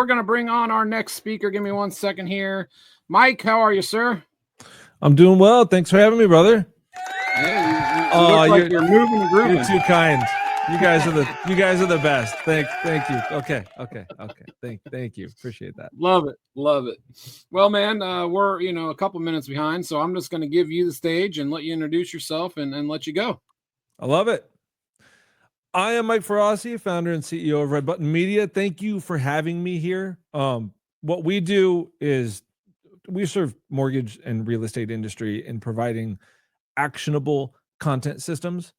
We're going to bring on our next speaker. Give me 1 second here. Mike, how are you, sir? I'm doing well. Thanks for having me, brother. Yeah, you look like you're moving and grooving. You're too kind. You guys are the best. Thank you. Okay. Thank you. Appreciate that. Love it. Well, man, we're a couple minutes behind, so I'm just going to give you the stage and let you introduce yourself and let you go. I love it. I am Mike Faraci, founder and CEO of Red Button Media. Thank you for having me here. What we do is we serve mortgage and real estate industry in providing actionable content systems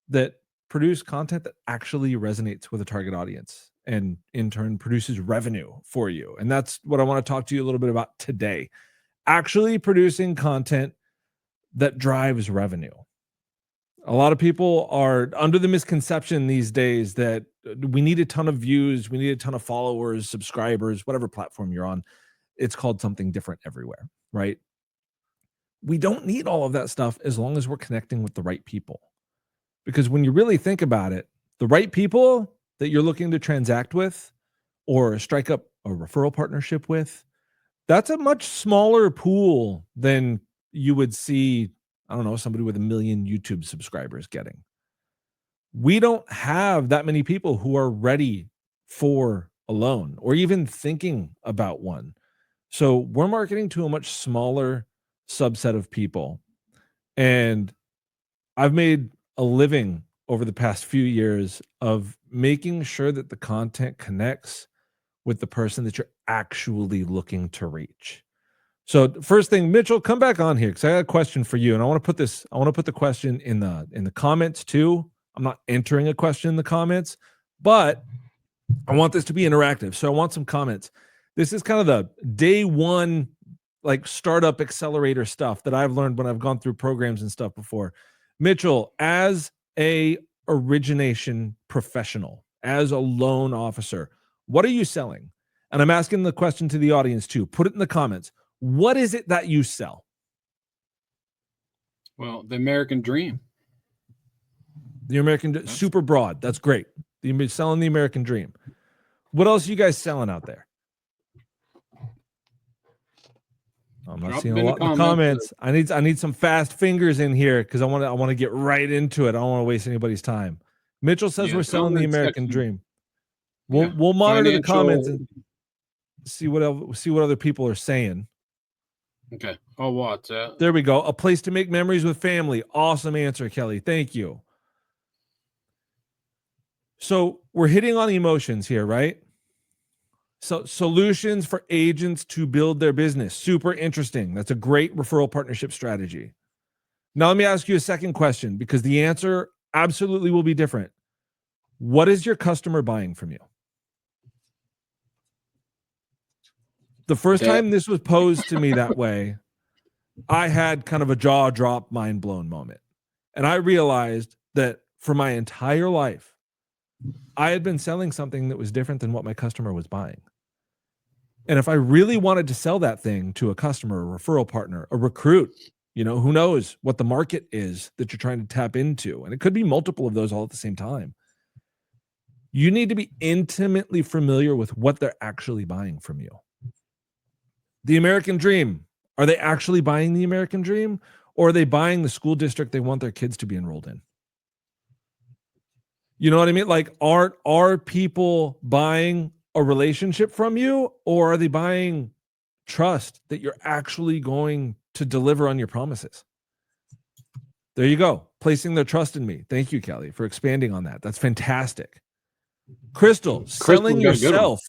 that produce content that actually resonates with a target audience and in turn produces revenue for you. And that's what I want to talk to you a little bit about today. Actually producing content that drives revenue. A lot of people are under the misconception these days that we need a ton of views, we need a ton of followers, subscribers, whatever platform you're on. It's called something different everywhere, right? We don't need all of that stuff as long as we're connecting with the right people. Because when you really think about it, the right people that you're looking to transact with or strike up a referral partnership with, that's a much smaller pool than you would see, I don't know, somebody with 1 million YouTube subscribers getting. We don't have that many people who are ready for a loan or even thinking about one. So we're marketing to a much smaller subset of people. And I've made a living over the past few years of making sure that the content connects with the person that you're actually looking to reach. So first thing, Mitchell, come back on here because I got a question for you. And I want to put the question in the comments too. I'm not entering a question in the comments, but I want this to be interactive. So I want some comments. This is kind of the day one, like startup accelerator stuff that I've learned when I've gone through programs and stuff before. Mitchell, as a origination professional, as a loan officer, what are you selling? And I'm asking the question to the audience too. Put it in the comments. What is it that you sell? Well, the American dream. The American, super broad. That's great. You're selling the American dream. What else are you guys selling out there? I'm not seeing a lot in the comments. I need some fast fingers in here because I want to get right into it. I don't want to waste anybody's time. Mitchell says we're selling the American dream. We'll monitor the comments and see what other people are saying. Okay. I'll watch that. There we go. A place to make memories with family. Awesome answer, Kelly. Thank you. So we're hitting on emotions here, right? So solutions for agents to build their business. Super interesting. That's a great referral partnership strategy. Now let me ask you a second question because the answer absolutely will be different. What is your customer buying from you? The first time this was posed to me that way, I had kind of a jaw drop, mind blown moment. And I realized that for my entire life, I had been selling something that was different than what my customer was buying. And if I really wanted to sell that thing to a customer, a referral partner, a recruit, who knows what the market is that you're trying to tap into. And it could be multiple of those all at the same time. You need to be intimately familiar with what they're actually buying from you. The American dream. Are they actually buying the American dream? Or are they buying the school district they want their kids to be enrolled in? You know what I mean? Like, are people buying a relationship from you, or are they buying trust that you're actually going to deliver on your promises? There you go. Placing their trust in me. Thank you, Kelly, for expanding on that. That's fantastic. Crystal, selling yourself.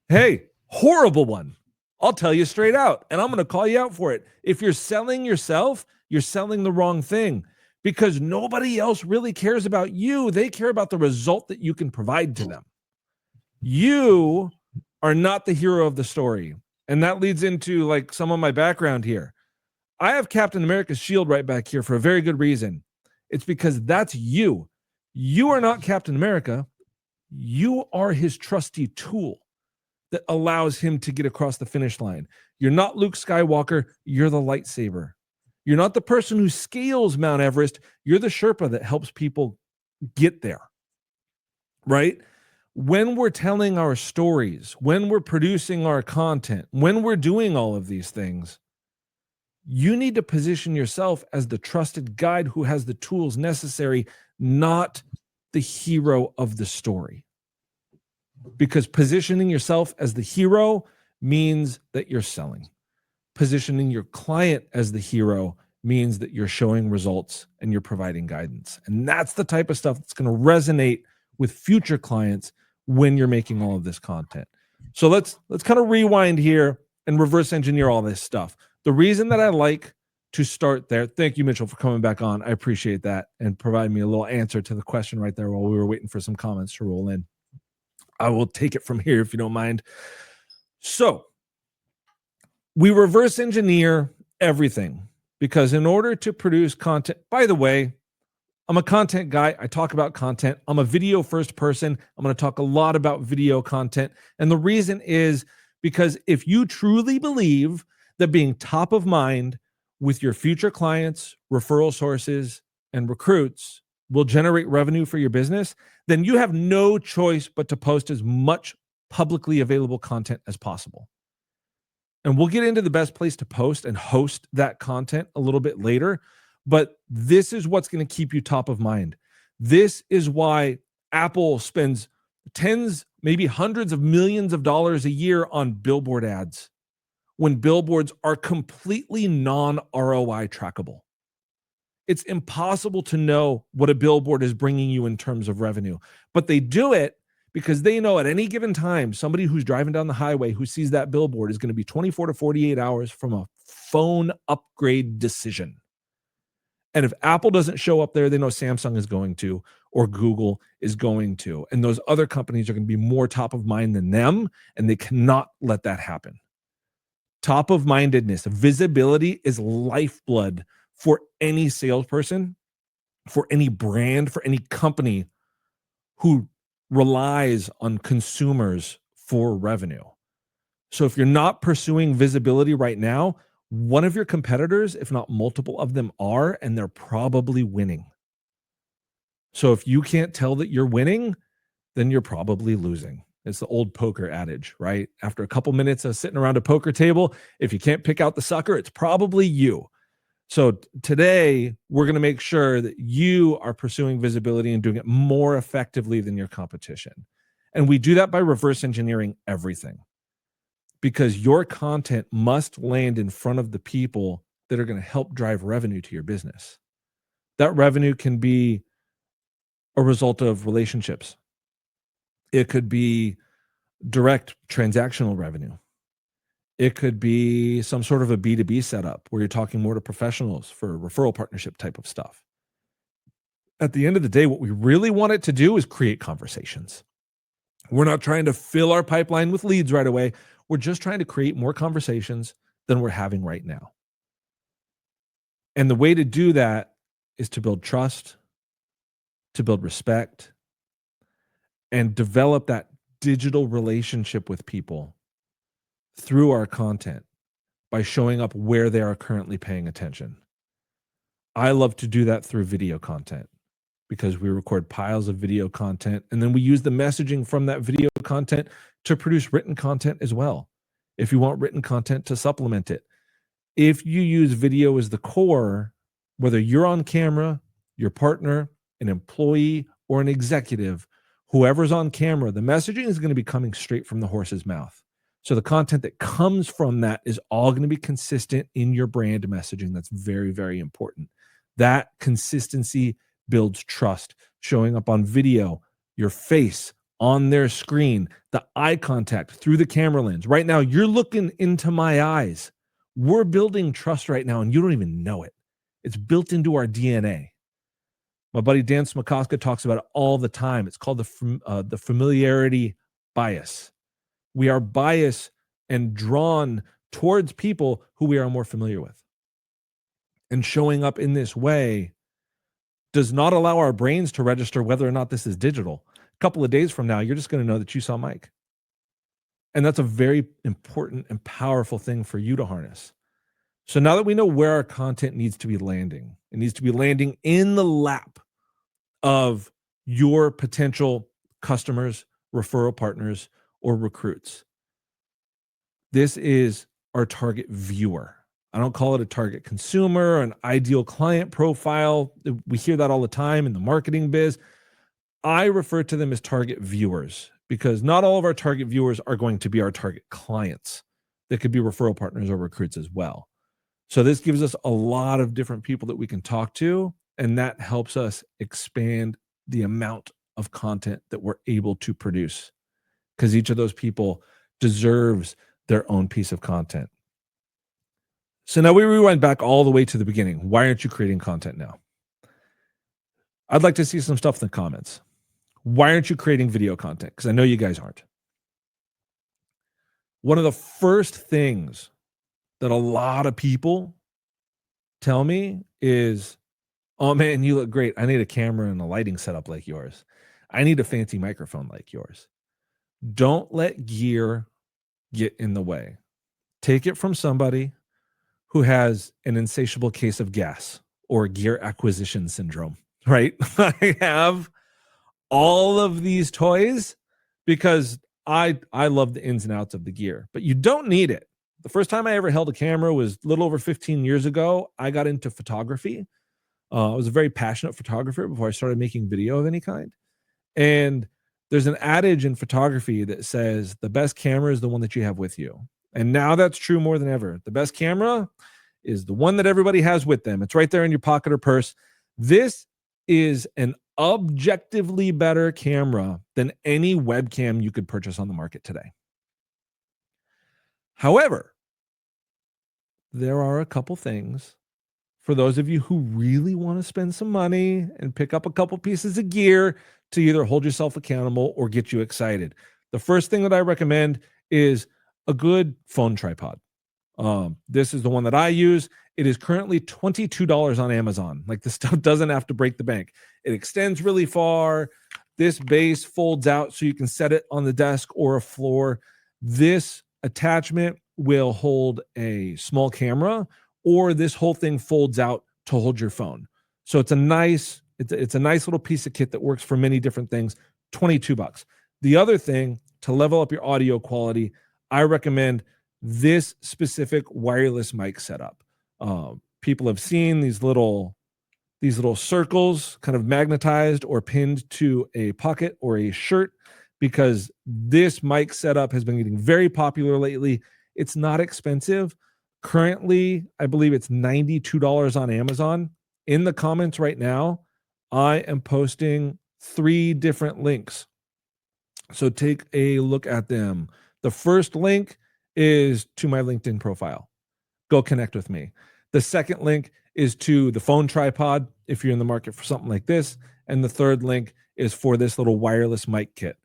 Hey, horrible one. I'll tell you straight out, and I'm going to call you out for it. If you're selling yourself, you're selling the wrong thing because nobody else really cares about you. They care about the result that you can provide to them. You are not the hero of the story. And that leads into like some of my background here. I have Captain America's shield right back here for a very good reason. It's because that's you. You are not Captain America. You are his trusty tool that allows him to get across the finish line. You're not Luke Skywalker. You're the lightsaber. You're not the person who scales Mount Everest. You're the Sherpa that helps people get there. Right? when we're telling our stories, when we're producing our content, when we're doing all of these things, you need to position yourself as the trusted guide who has the tools necessary, not the hero of the story. Because positioning yourself as the hero means that you're selling. Positioning your client as the hero means that you're showing results and you're providing guidance. And that's the type of stuff that's going to resonate with future clients when you're making all of this content. So let's kind of rewind here and reverse engineer all this stuff. The reason that I like to start there, thank you, Mitchell, for coming back on. I appreciate that and providing me a little answer to the question right there while we were waiting for some comments to roll in. I will take it from here if you don't mind. So we reverse engineer everything because in order to produce content, by the way, I'm a content guy. I talk about content. I'm a video first person. I'm going to talk a lot about video content. And the reason is because if you truly believe that being top of mind with your future clients, referral sources, and recruits will generate revenue for your business, then you have no choice but to post as much publicly available content as possible. And we'll get into the best place to post and host that content a little bit later. But this is what's going to keep you top of mind. This is why Apple spends tens, maybe hundreds of millions of dollars a year on billboard ads when billboards are completely non-ROI trackable. It's impossible to know what a billboard is bringing you in terms of revenue, but they do it because they know at any given time, somebody who's driving down the highway who sees that billboard is going to be 24 to 48 hours from a phone upgrade decision. And if Apple doesn't show up there, they know Samsung is going to, or Google is going to. And those other companies are going to be more top of mind than them, and they cannot let that happen. Top of mindedness, visibility is lifeblood for any salesperson, for any brand, for any company who relies on consumers for revenue. So if you're not pursuing visibility right now, one of your competitors, if not multiple of them, are, and they're probably winning. So if you can't tell that you're winning, then you're probably losing. It's the old poker adage, right? After a couple minutes of sitting around a poker table, if you can't pick out the sucker, it's probably you. So today, we're going to make sure that you are pursuing visibility and doing it more effectively than your competition. And we do that by reverse engineering everything, because your content must land in front of the people that are going to help drive revenue to your business. That revenue can be a result of relationships. It could be direct transactional revenue. It could be some sort of a B2B setup where you're talking more to professionals for referral partnership type of stuff. At the end of the day, what we really want it to do is create conversations. We're not trying to fill our pipeline with leads right away. We're just trying to create more conversations than we're having right now. And the way to do that is to build trust, to build respect, and develop that digital relationship with people through our content by showing up where they are currently paying attention. I love to do that through video content because we record piles of video content and then we use the messaging from that video content to produce written content as well. If you want written content to supplement it. If you use video as the core, whether you're on camera, your partner, an employee, or an executive, whoever's on camera, the messaging is going to be coming straight from the horse's mouth. So the content that comes from that is all going to be consistent in your brand messaging. That's very, very important. That consistency builds trust. Showing up on video, your face on their screen, the eye contact through the camera lens. Right now, you're looking into my eyes. We're building trust right now, and you don't even know it. It's built into our DNA. My buddy Dan Smakoska talks about it all the time. It's called the familiarity bias. We are biased and drawn towards people who we are more familiar with. And showing up in this way does not allow our brains to register whether or not this is digital. A couple of days from now, you're just going to know that you saw Mike. And that's a very important and powerful thing for you to harness. So now that we know where our content needs to be landing, it needs to be landing in the lap of your potential customers, referral partners, or recruits. This is our target viewer. I don't call it a target consumer, an ideal client profile. We hear that all the time in the marketing biz. I refer to them as target viewers because not all of our target viewers are going to be our target clients. They could be referral partners or recruits as well. So this gives us a lot of different people that we can talk to, and that helps us expand the amount of content that we're able to produce because each of those people deserves their own piece of content. So now we rewind back all the way to the beginning. Why aren't you creating content now? I'd like to see some stuff in the comments. Why aren't you creating video content? Because I know you guys aren't. One of the first things that a lot of people tell me is, oh man, you look great. I need a camera and a lighting setup like yours. I need a fancy microphone like yours. Don't let gear get in the way. Take it from somebody who has an insatiable case of gas or gear acquisition syndrome, right? I have all of these toys because I love the ins and outs of the gear, but you don't need it. The first time I ever held a camera was a little over 15 years ago. I got into photography. I was a very passionate photographer before I started making video of any kind. And there's an adage in photography that says the best camera is the one that you have with you. And now that's true more than ever. The best camera is the one that everybody has with them. It's right there in your pocket or purse. This is an objectively better camera than any webcam you could purchase on the market today. However, there are a couple things for those of you who really want to spend some money and pick up a couple pieces of gear to either hold yourself accountable or get you excited. The first thing that I recommend is a good phone tripod. This is the one that I use. It is currently $22 on Amazon. Like, this stuff doesn't have to break the bank. It extends really far. This base folds out so you can set it on the desk or a floor. This attachment will hold a small camera, or this whole thing folds out to hold your phone. So it's a nice little piece of kit that works for many different things. $22. The other thing, to level up your audio quality, I recommend this specific wireless mic setup. People have seen these little circles kind of magnetized or pinned to a pocket or a shirt, because this mic setup has been getting very popular lately. It's not expensive. Currently, I believe it's $92 on Amazon. In the comments right now, I am posting 3 different links. So take a look at them. The first link is to my LinkedIn profile. Go connect with me. The second link is to the phone tripod if you're in the market for something like this. And the third link is for this little wireless mic kit.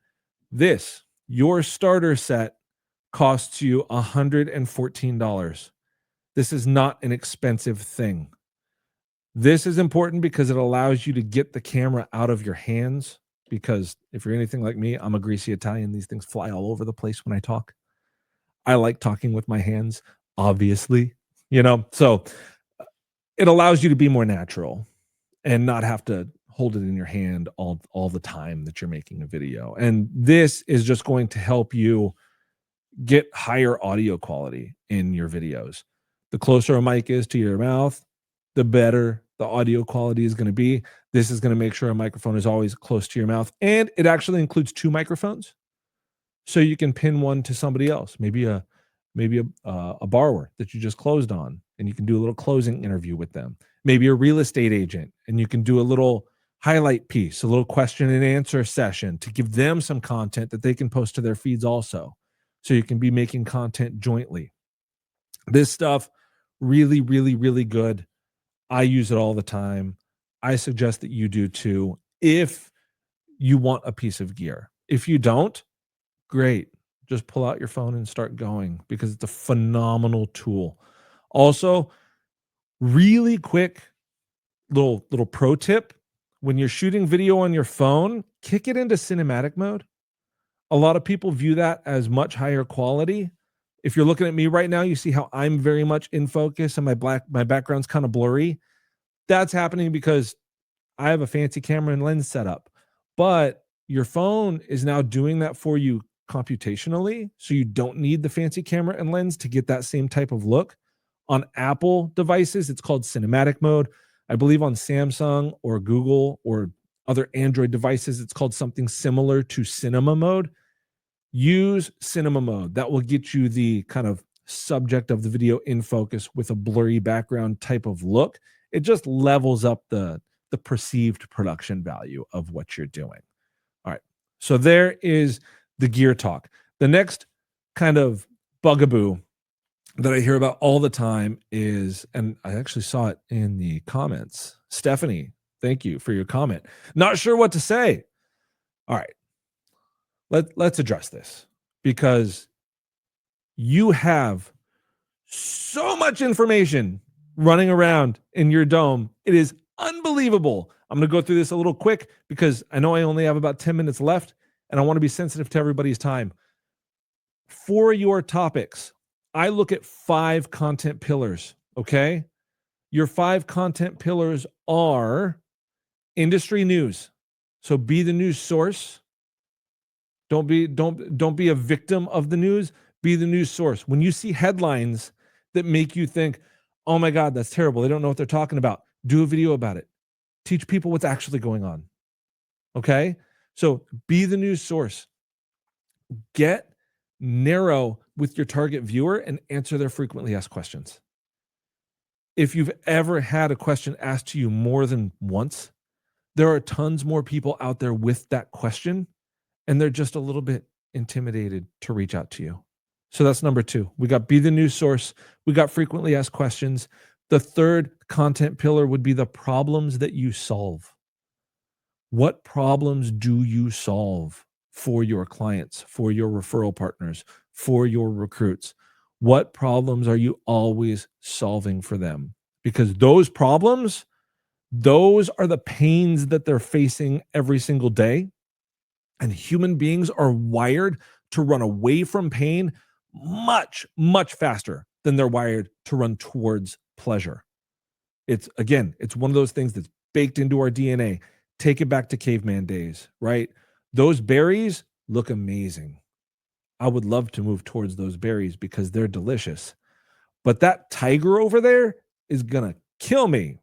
This, your starter set, costs you $114. This is not an expensive thing. This is important because it allows you to get the camera out of your hands, because if you're anything like me, I'm a greasy Italian. These things fly all over the place when I talk. I like talking with my hands, obviously, so it allows you to be more natural and not have to hold it in your hand all the time that you're making a video. And this is just going to help you get higher audio quality in your videos. The closer a mic is to your mouth, the better the audio quality is going to be. This is going to make sure a microphone is always close to your mouth. And it actually includes 2 microphones. So you can pin one to somebody else, maybe a borrower that you just closed on, and you can do a little closing interview with them. Maybe a real estate agent, and you can do a little highlight piece, a little question and answer session to give them some content that they can post to their feeds also. So you can be making content jointly. This stuff, really, really, really good. I use it all the time. I suggest that you do too, if you want a piece of gear. If you don't, great. Just pull out your phone and start going, because it's a phenomenal tool. Also, really quick little pro tip: when you're shooting video on your phone, kick it into cinematic mode. A lot of people view that as much higher quality. If you're looking at me right now, you see how I'm very much in focus and my background's kind of blurry. That's happening because I have a fancy camera and lens setup. But your phone is now doing that for you computationally, so you don't need the fancy camera and lens to get that same type of look. On Apple devices, it's called cinematic mode. I believe on Samsung or Google or other Android devices, it's called something similar to cinema mode. Use cinema mode. That will get you the kind of subject of the video in focus with a blurry background type of look. It just levels up the perceived production value of what you're doing. All right. So there is the gear talk. The next kind of bugaboo that I hear about all the time is, and I actually saw it in the comments. Stephanie, thank you for your comment. Not sure what to say. All right. Let's address this, because you have so much information running around in your dome. It is unbelievable. I'm going to go through this a little quick because I know I only have about 10 minutes left and I want to be sensitive to everybody's time. For your topics, I look at 5 content pillars, okay? Your 5 content pillars are industry news. So be the news source. Don't be a victim of the news. Be the news source. When you see headlines that make you think, oh my God, that's terrible, they don't know what they're talking about, do a video about it. Teach people what's actually going on. Okay? So be the news source. Get narrow with your target viewer and answer their frequently asked questions. If you've ever had a question asked to you more than once, there are tons more people out there with that question, and they're just a little bit intimidated to reach out to you. So that's number 2. We got be the news source. We got frequently asked questions. The third content pillar would be the problems that you solve. What problems do you solve for your clients, for your referral partners, for your recruits? What problems are you always solving for them? Because those problems, those are the pains that they're facing every single day. And human beings are wired to run away from pain much, much faster than they're wired to run towards pleasure. It's one of those things that's baked into our DNA. Take it back to caveman days, right? Those berries look amazing. I would love to move towards those berries because they're delicious. But that tiger over there is going to kill me.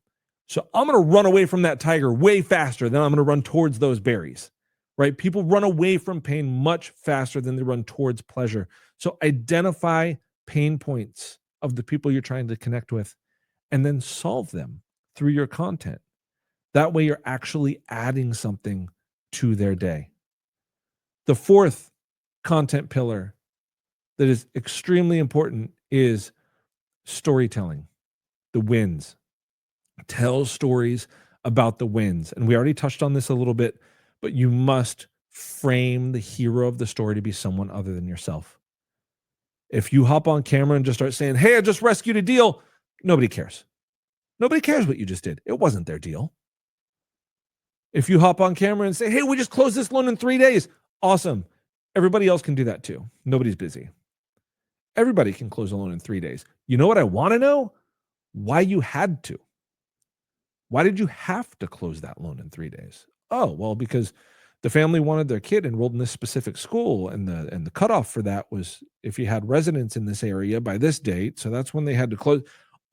So I'm going to run away from that tiger way faster than I'm going to run towards those berries, right? People run away from pain much faster than they run towards pleasure. So identify pain points of the people you're trying to connect with and then solve them through your content. That way you're actually adding something to their day. The fourth content pillar that is extremely important is storytelling, the wins. Tell stories about the wins. And we already touched on this a little bit, but you must frame the hero of the story to be someone other than yourself. If you hop on camera and just start saying, hey, I just rescued a deal, nobody cares. Nobody cares what you just did. It wasn't their deal. If you hop on camera and say, hey, we just closed this loan in 3 days, awesome. Everybody else can do that too. Nobody's busy. Everybody can close a loan in 3 days. You know what I want to know? Why you had to. Why did you have to close that loan in 3 days? Oh, well, because the family wanted their kid enrolled in this specific school, and the cutoff for that was if you had residents in this area by this date. So that's when they had to close.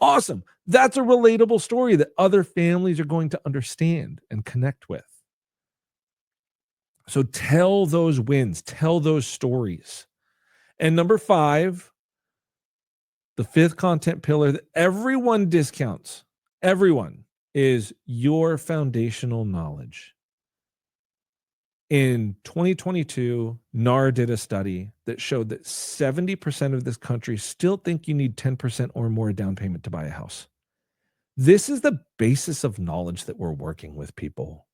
Awesome. That's a relatable story that other families are going to understand and connect with. So tell those wins, tell those stories. And number 5, the 5th content pillar that everyone discounts, everyone, is your foundational knowledge. In 2022, NAR did a study that showed that 70% of this country still think you need 10% or more down payment to buy a house. This is the basis of knowledge that we're working with, people.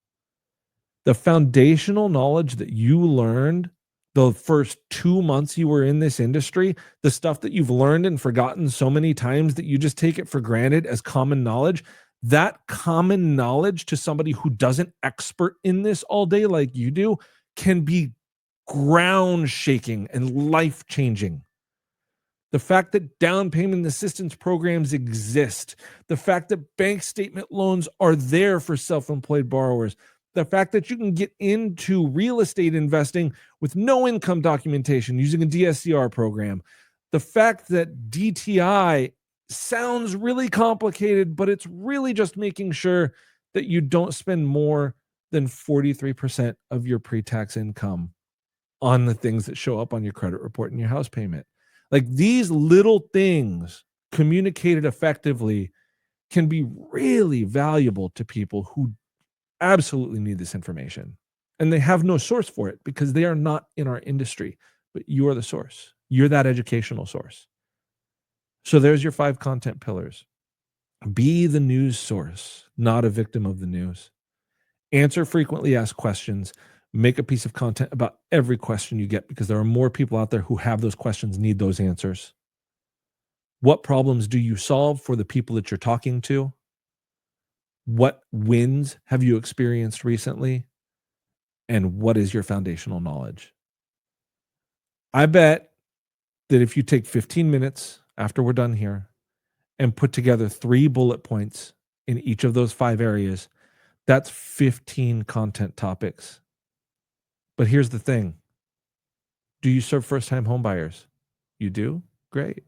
The foundational knowledge that you learned the first 2 months you were in this industry, the stuff that you've learned and forgotten so many times that you just take it for granted as common knowledge, that common knowledge to somebody who doesn't expert in this all day like you do can be ground shaking and life changing. The fact that down payment assistance programs exist, the fact that bank statement loans are there for self-employed borrowers, The fact that you can get into real estate investing with no income documentation using a DSCR program. The fact that DTI sounds really complicated, but it's really just making sure that you don't spend more than 43% of your pre-tax income on the things that show up on your credit report and your house payment. Like, these little things communicated effectively can be really valuable to people who absolutely need this information. And they have no source for it because they are not in our industry, but you are the source. You're that educational source. So there's your 5 content pillars. Be the news source, not a victim of the news. Answer frequently asked questions. Make a piece of content about every question you get, because there are more people out there who have those questions, need those answers. What problems do you solve for the people that you're talking to? What wins have you experienced recently? And what is your foundational knowledge? I bet that if you take 15 minutes after we're done here and put together 3 bullet points in each of those 5 areas, that's 15 content topics. But here's the thing. Do you serve first-time home buyers? You do? Great.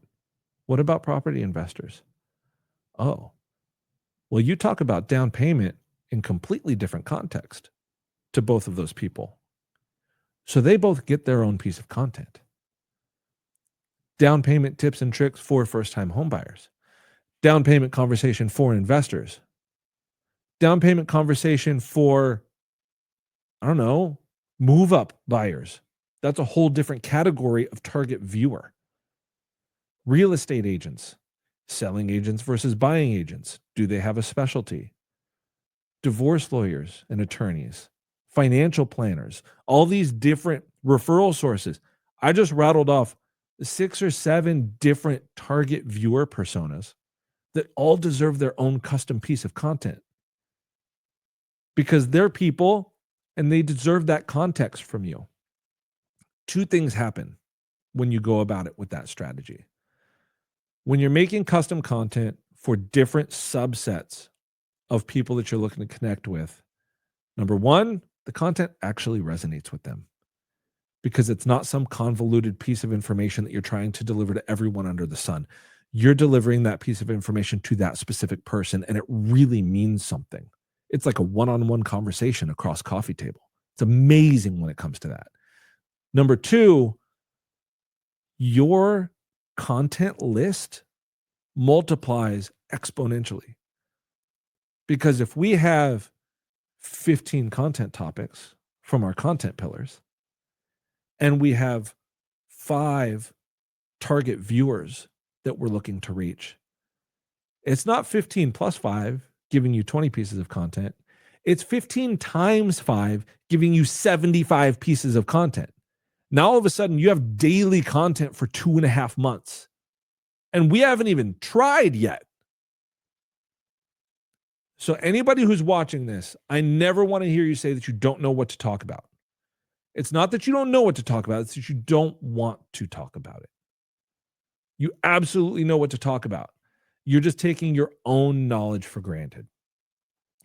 What about property investors? Oh, well, you talk about down payment in completely different context to both of those people. So they both get their own piece of content. Down payment tips and tricks for first-time home buyers. Down payment conversation for investors. Down payment conversation for, I don't know, move-up buyers. That's a whole different category of target viewer. Real estate agents. Selling agents versus buying agents. Do they have a specialty? Divorce lawyers and attorneys. Financial planners. All these different referral sources. I just rattled off 6 or 7 different target viewer personas that all deserve their own custom piece of content, because they're people and they deserve that context from you. 2 things happen when you go about it with that strategy. When you're making custom content for different subsets of people that you're looking to connect with, number 1, the content actually resonates with them, because it's not some convoluted piece of information that you're trying to deliver to everyone under the sun. You're delivering that piece of information to that specific person, and it really means something. It's like a one-on-one conversation across coffee table. It's amazing when it comes to that. Number 2, your content list multiplies exponentially. Because if we have 15 content topics from our content pillars, and we have 5 target viewers that we're looking to reach, it's not 15 plus 5 giving you 20 pieces of content. It's 15 times 5 giving you 75 pieces of content. Now, all of a sudden, you have daily content for 2.5 months. And we haven't even tried yet. So anybody who's watching this, I never want to hear you say that you don't know what to talk about. It's not that you don't know what to talk about. It's that you don't want to talk about it. You absolutely know what to talk about. You're just taking your own knowledge for granted.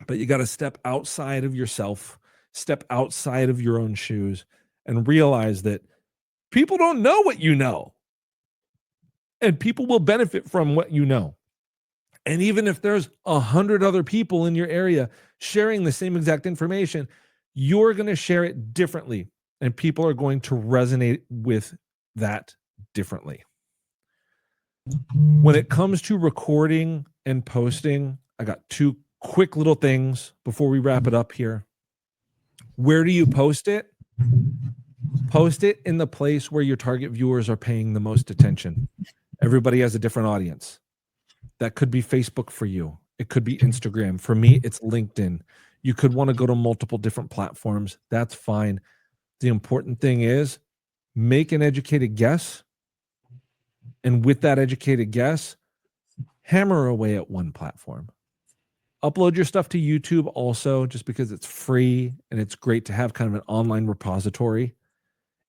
But you got to step outside of yourself, step outside of your own shoes, and realize that people don't know what you know. And people will benefit from what you know. And even if there's 100 other people in your area sharing the same exact information, you're going to share it differently. And people are going to resonate with that differently. When it comes to recording and posting, I got 2 quick little things before we wrap it up here. Where do you post it? Post it in the place where your target viewers are paying the most attention. Everybody has a different audience. That could be Facebook for you. It could be Instagram. For me, it's LinkedIn. You could want to go to multiple different platforms. That's fine. The important thing is make an educated guess. And with that educated guess, hammer away at one platform. Upload your stuff to YouTube also, just because it's free and it's great to have kind of an online repository.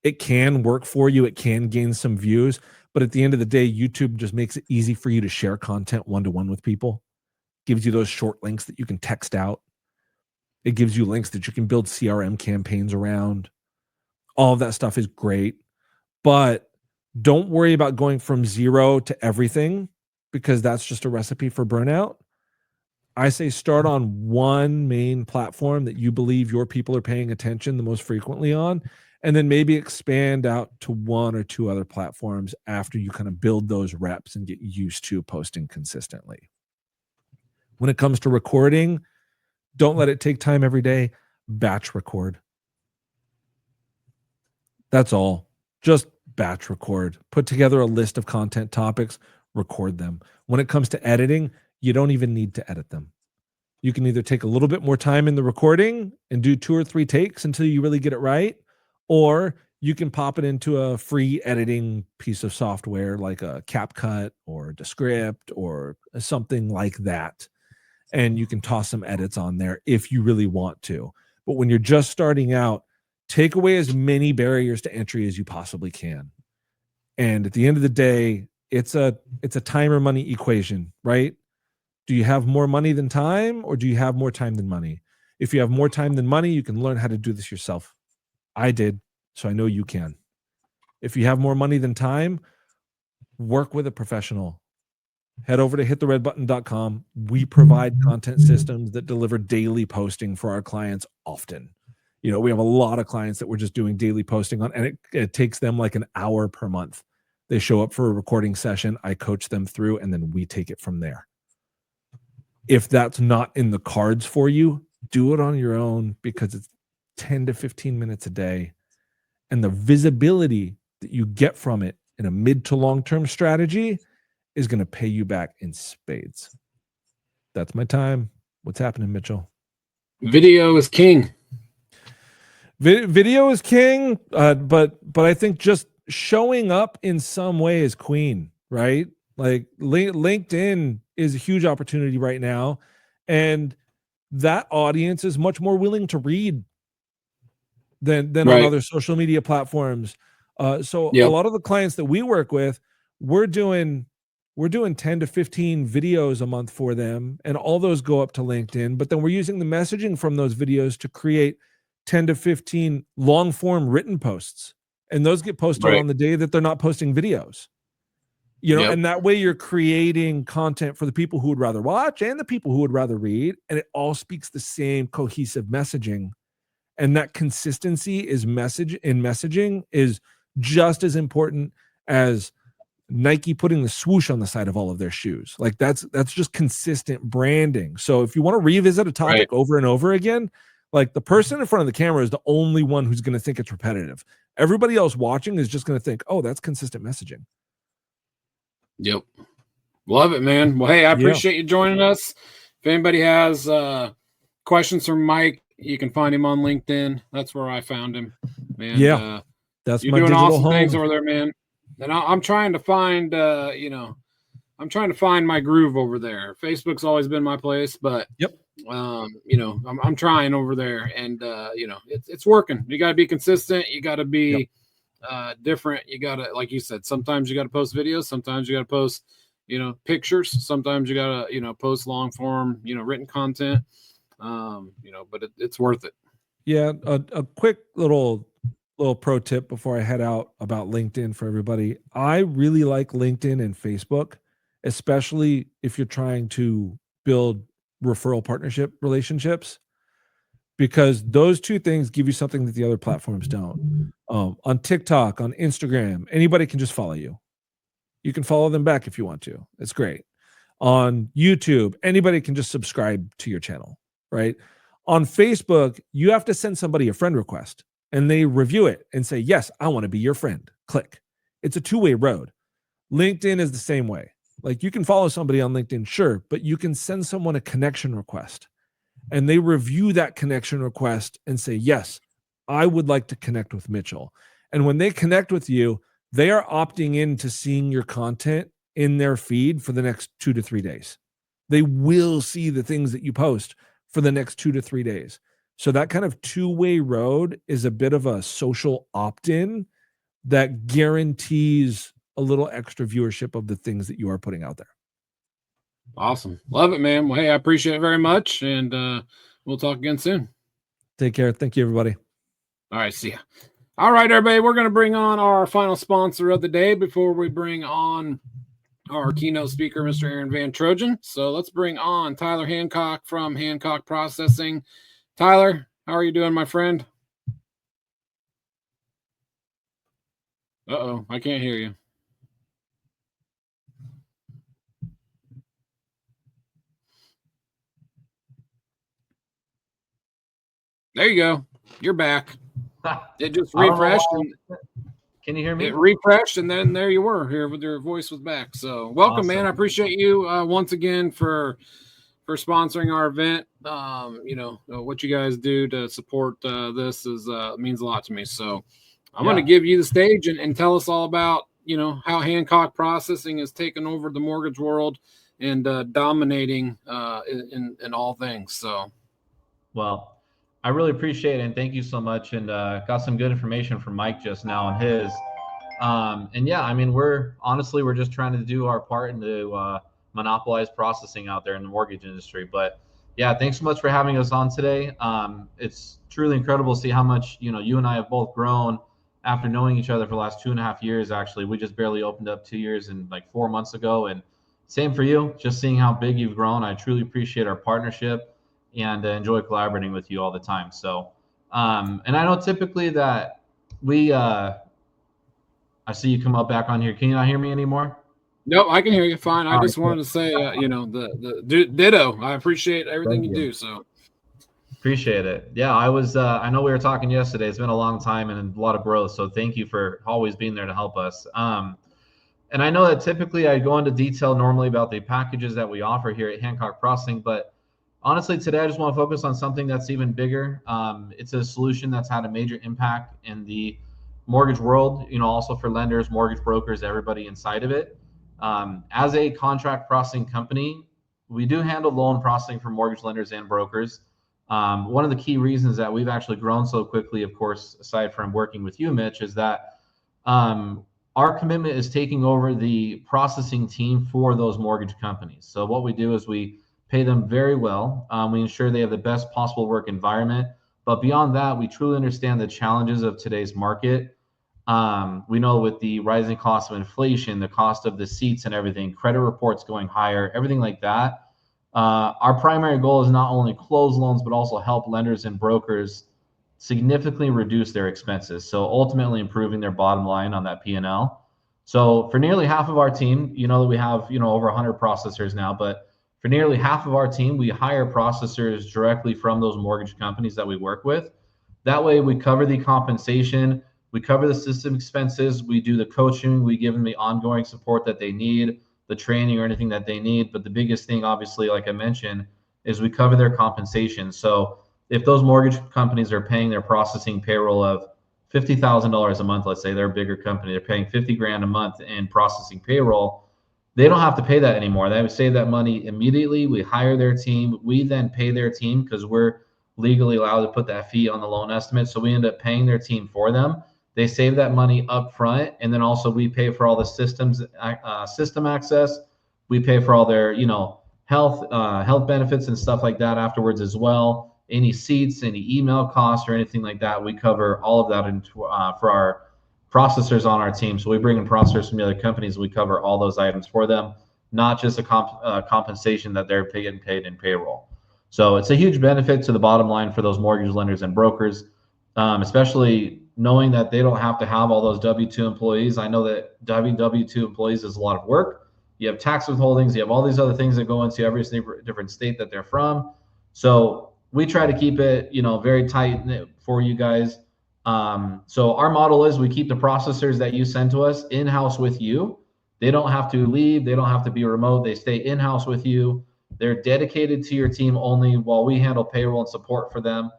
It can work for you. It can gain some views. But at the end of the day, YouTube just makes it easy for you to share content one-to-one with people. Gives you those short links that you can text out. It gives you links that you can build CRM campaigns around. All of that stuff is great, but don't worry about going from 0 to everything, because that's just a recipe for burnout. I say start on one main platform that you believe your people are paying attention the most frequently on, and then maybe expand out to 1 or 2 other platforms after you kind of build those reps and get used to posting consistently. When it comes to recording, don't let it take time every day. Batch record. That's all. Just batch record. Put together a list of content topics, record them. When it comes to editing, you don't even need to edit them. You can either take a little bit more time in the recording and do 2 or 3 takes until you really get it right, or you can pop it into a free editing piece of software like a CapCut or Descript or something like that. And you can toss some edits on there if you really want to. But when you're just starting out, take away as many barriers to entry as you possibly can. And at the end of the day, it's a time or money equation, right? Do you have more money than time, or do you have more time than money? If you have more time than money, you can learn how to do this yourself. I did, so I know you can. If you have more money than time, work with a professional. Head over to hittheredbutton.com. We provide content systems that deliver daily posting for our clients often. You know, we have a lot of clients that we're just doing daily posting on, and it takes them like an hour per month. They show up for a recording session, I coach them through, and then we take it from there. If that's not in the cards for you, do it on your own, because it's 10 to 15 minutes a day. And the visibility that you get from it in a mid to long-term strategy is going to pay you back in spades. That's my time. What's happening, Mitchell? Video is king. Video is king, but I think just showing up in some way is queen, right? Like LinkedIn is a huge opportunity right now, and that audience is much more willing to read than Right. on other social media platforms. So Yep. a lot of the clients that we work with, we're doing 10 to 15 videos a month for them, and all those go up to LinkedIn. But then we're using the messaging from those videos to create 10 to 15 long form written posts, and those get posted Right. on the day that they're not posting videos. You know, Yep. and that way you're creating content for the people who would rather watch and the people who would rather read, and it all speaks the same cohesive messaging. And that consistency is messaging is just as important as Nike putting the swoosh on the side of all of their shoes. Like that's just consistent branding. So if you want to revisit a topic over and over again, like the person in front of the camera is the only one who's going to think it's repetitive. Everybody else watching is just going to think, oh, that's consistent messaging. Yep. Love it, man. Well, hey, I appreciate you joining us. If anybody has questions from Mike, you can find him on LinkedIn. That's where I found him. And that's you're my doing digital awesome home. things over there, man. And I'm trying to find, I'm trying to find my groove over there. Facebook's always been my place, but I'm trying over there, and it's working. You got to be consistent. You got to be different. You got to, like you said, sometimes you got to post videos. Sometimes you got to post, pictures. Sometimes you got to, post long form, written content. But it's worth it. Yeah. A quick little pro tip before I head out about LinkedIn for everybody. I really like LinkedIn and Facebook, especially if you're trying to build referral partnership relationships, because those two things give you something that the other platforms don't. On TikTok, on Instagram, anybody can just follow you. You can follow them back if you want to. It's great. On YouTube, anybody can just subscribe to your channel, right? On Facebook, you have to send somebody a friend request, and they review it and say, yes, I want to be your friend. Click. It's a two-way road. LinkedIn is the same way. Like, you can follow somebody on LinkedIn, sure, but you can send someone a connection request, and they review that connection request and say, yes, I would like to connect with Mitchell. And when they connect with you, they are opting in to seeing your content in their feed for the next 2 to 3 days. They will see the things that you post for the next 2 to 3 days. So that kind of two-way road is a bit of a social opt-in that guarantees a little extra viewership of the things that you are putting out there. Awesome. Love it, man. Well, hey, I appreciate it very much. And we'll talk again soon. Take care. Thank you, everybody. All right, see ya. All right, everybody, we're going to bring on our final sponsor of the day before we bring on our keynote speaker, Mr. Aaron Van Trojan. So let's bring on Tyler Hancock from Hancock Processing. Tyler, how are you doing, my friend? Uh-oh, I can't hear you. There you go. You're back. It just refreshed. Can you hear me? It refreshed, and then there you were here with your voice was back. So welcome, awesome. Man. I appreciate you once again for sponsoring our event. What you guys do to support this means a lot to me. So I'm going to give you the stage and tell us all about, how Hancock Processing has taken over the mortgage world and dominating in all things. So, well, I really appreciate it, and thank you so much. And got some good information from Mike just now on his. We're just trying to do our part and to monopolize processing out there in the mortgage industry. But yeah, thanks so much for having us on today. It's truly incredible to see how much you and I have both grown after knowing each other for the last 2.5 years. Actually, we just barely opened up 2 years and like 4 months ago, and same for you. Just seeing how big you've grown, I truly appreciate our partnership and enjoy collaborating with you all the time. So, and I know typically that we, I see you come up back on here. Can you not hear me anymore? No, I can hear you fine. I just wanted to say, the ditto. I appreciate everything you do. So appreciate it. Yeah, I know we were talking yesterday. It's been a long time and a lot of growth. So thank you for always being there to help us. And I know that typically I go into detail normally about the packages that we offer here at Hancock Processing, but honestly, today I just want to focus on something that's even bigger. It's a solution that's had a major impact in the mortgage world, also for lenders, mortgage brokers, everybody inside of it. As a contract processing company, we do handle loan processing for mortgage lenders and brokers. One of the key reasons that we've actually grown so quickly, of course, aside from working with you, Mitch, is that our commitment is taking over the processing team for those mortgage companies. So what we do is we pay them very well. We ensure they have the best possible work environment. But beyond that, we truly understand the challenges of today's market. We know with the rising cost of inflation, the cost of the seats and everything, credit reports going higher, everything like that. Our primary goal is not only close loans, but also help lenders and brokers significantly reduce their expenses. So ultimately improving their bottom line on that P&L. So for nearly half of our team, that we have, over 100 processors now, but for nearly half of our team, we hire processors directly from those mortgage companies that we work with. That way we cover the compensation, we cover the system expenses, we do the coaching, we give them the ongoing support that they need, the training or anything that they need. But the biggest thing, obviously, like I mentioned, is we cover their compensation. So if those mortgage companies are paying their processing payroll of $50,000 a month, let's say they're a bigger company, they're paying $50,000 a month in processing payroll, they don't have to pay that anymore. They would save that money immediately. We hire their team. We then pay their team because we're legally allowed to put that fee on the loan estimate. So we end up paying their team for them. They save that money up front, and then also we pay for all the system access. We pay for all their health benefits and stuff like that afterwards as well. Any seats, any email costs, or anything like that, we cover all of that for our processors on our team. So we bring in processors from the other companies. We cover all those items for them, not just a compensation that they're getting paid in payroll. So it's a huge benefit to the bottom line for those mortgage lenders and brokers, especially knowing that they don't have to have all those W-2 employees. I know that W-2 employees is a lot of work. You have tax withholdings. You have all these other things that go into every different state that they're from. So we try to keep it, very tight for you guys. So our model is we keep the processors that you send to us in-house with you. They don't have to leave. They don't have to be remote. They stay in-house with you. They're dedicated to your team only while we handle payroll and support for them.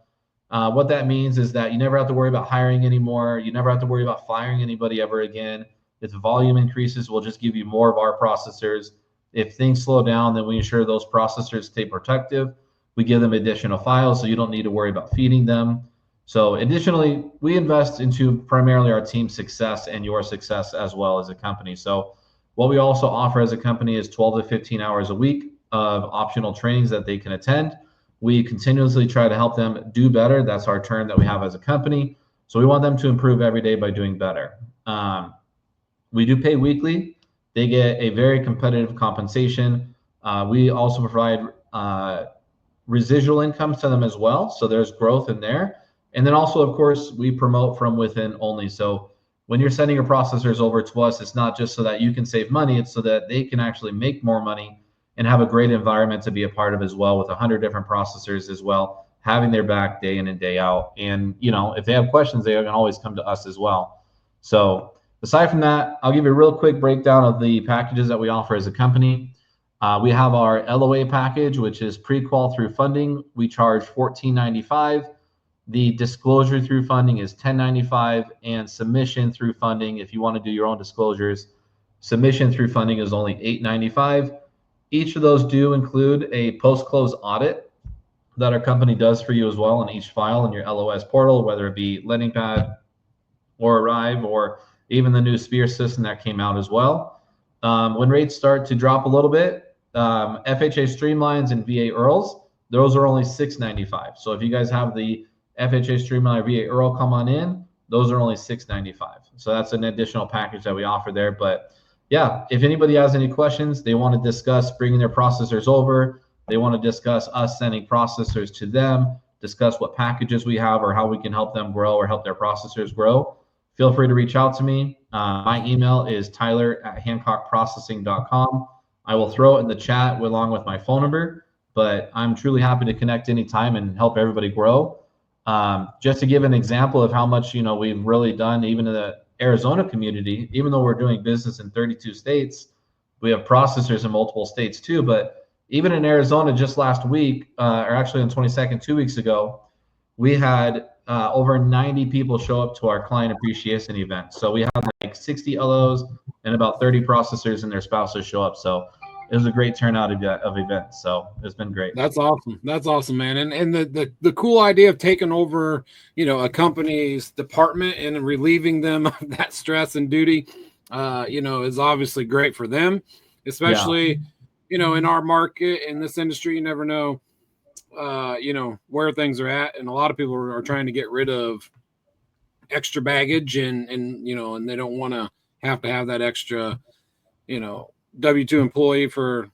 What that means is that you never have to worry about hiring anymore. You never have to worry about firing anybody ever again. If the volume increases, we'll just give you more of our processors. If things slow down, then we ensure those processors stay protective. We give them additional files, so you don't need to worry about feeding them. So additionally, we invest into primarily our team's success and your success as well as a company. So what we also offer as a company is 12 to 15 hours a week of optional trainings that they can attend. We continuously try to help them do better. That's our term that we have as a company. So we want them to improve every day by doing better. We do pay weekly. They get a very competitive compensation. We also provide residual incomes to them as well. So there's growth in there. And then also, of course, we promote from within only. So when you're sending your processors over to us, it's not just so that you can save money, it's so that they can actually make more money and have a great environment to be a part of as well, with 100 different processors as well, having their back day in and day out. And, you know, if they have questions, they can always come to us as well. So aside from that, I'll give you a real quick breakdown of the packages that we offer as a company. We have our LOA package, which is pre-qual through funding. We charge $14.95. The disclosure through funding is $10.95, and submission through funding, if you want to do your own disclosures, submission through funding is only $8.95. Each of those do include a post-close audit that our company does for you as well on each file in your LOS portal, whether it be LendingPad or Arrive or even the new Sphere system that came out as well. When rates start to drop a little bit, FHA Streamlines and VA IRRRLs, those are only $6.95. So if you guys have the FHA Streamline or VA IRRRL come on in, those are only $6.95. So that's an additional package that we offer there. But yeah, if anybody has any questions, they want to discuss bringing their processors over, they want to discuss us sending processors to them, discuss what packages we have or how we can help them grow or help their processors grow, feel free to reach out to me. My email is tyler@hancockprocessing.com. I will throw it in the chat along with my phone number, but I'm truly happy to connect anytime and help everybody grow. Just to give an example of how much, you know, we've really done even in the Arizona community, even though we're doing business in 32 states, we have processors in multiple states too. But even in Arizona, just last week, or actually on 22nd, 2 weeks ago, we had over 90 people show up to our client appreciation event. So we had like 60 LOs and about 30 processors and their spouses show up. So it was a great turnout of events. So it's been great. That's awesome. That's awesome, man. And the cool idea of taking over, you know, a company's department and relieving them of that stress and duty, you know, is obviously great for them, especially, you know, in our market, in this industry, you never know, you know, where things are at. And a lot of people are trying to get rid of extra baggage and, you know, and they don't want to have that extra, you know, W-2 employee for,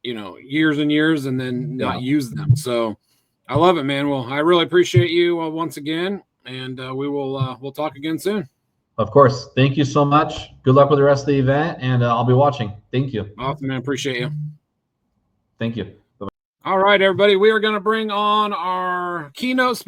you know, years and years and then not use them. So I love it, man. Well, I really appreciate you once again, and we'll talk again soon. Of course. Thank you so much. Good luck with the rest of the event, and I'll be watching. Thank you. Awesome, man. Appreciate you. Thank you. All right, everybody. We are going to bring on our keynote speaker.